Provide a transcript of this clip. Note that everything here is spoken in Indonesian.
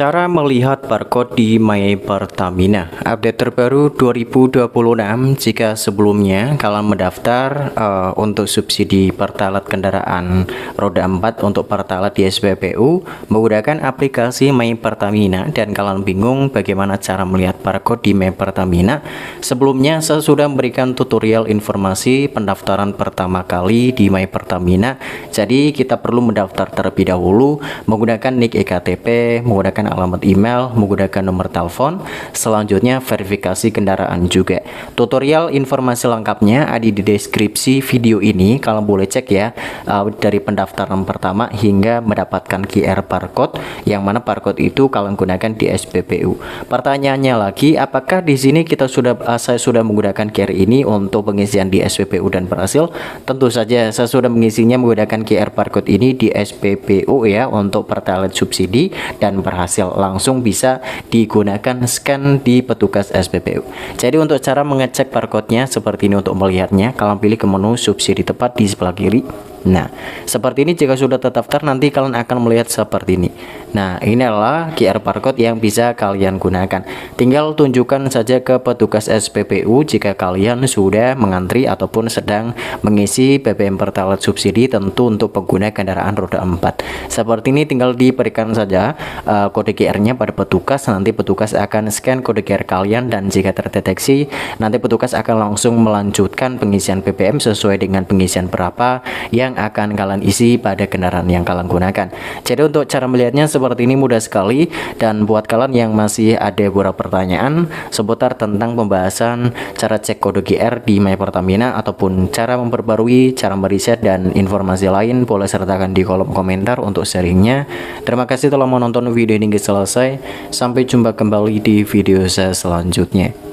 Cara melihat barcode di My Pertamina update terbaru 2026. Jika sebelumnya kalian mendaftar untuk subsidi Pertalite kendaraan roda 4 untuk Pertalite di SPBU menggunakan aplikasi My Pertamina dan kalian bingung bagaimana cara melihat barcode di My Pertamina, sebelumnya saya sudah memberikan tutorial informasi pendaftaran pertama kali di My Pertamina. Jadi kita perlu mendaftar terlebih dahulu menggunakan NIK ektp, menggunakan alamat email, menggunakan nomor telepon, selanjutnya verifikasi kendaraan juga. Tutorial informasi lengkapnya ada di deskripsi video ini, kalian boleh cek ya, dari pendaftaran pertama hingga mendapatkan QR barcode, yang mana barcode itu kalian gunakan di SPBU. Pertanyaannya lagi, apakah di sini saya sudah menggunakan QR ini untuk pengisian di SPBU dan berhasil? Tentu saja saya sudah mengisinya menggunakan QR barcode ini di SPBU ya, untuk Pertalite subsidi dan berhasil, langsung bisa digunakan scan di petugas SPBU. Jadi untuk cara mengecek barcode-nya seperti ini. Untuk melihatnya kalian pilih ke menu subsidi tepat di sebelah kiri. Nah, seperti ini. Jika sudah terdaftar nanti kalian akan melihat seperti ini. Nah, ini adalah QR barcode yang bisa kalian gunakan. Tinggal tunjukkan saja ke petugas SPBU jika kalian sudah mengantri ataupun sedang mengisi BBM Pertalite subsidi, tentu untuk pengguna kendaraan roda 4. Seperti ini, tinggal diberikan saja kode QR-nya pada petugas. Nanti petugas akan scan kode QR kalian, dan jika terdeteksi nanti petugas akan langsung melanjutkan pengisian BBM sesuai dengan pengisian berapa yang akan kalian isi pada kendaraan yang kalian gunakan. Jadi untuk cara melihatnya seperti ini, mudah sekali. Dan buat kalian yang masih ada beberapa pertanyaan seputar tentang pembahasan cara cek kode QR di My Pertamina ataupun cara memperbarui, cara meriset dan informasi lain, boleh sertakan di kolom komentar untuk sharingnya. Terima kasih telah menonton video ini hingga selesai. Sampai jumpa kembali di video saya selanjutnya.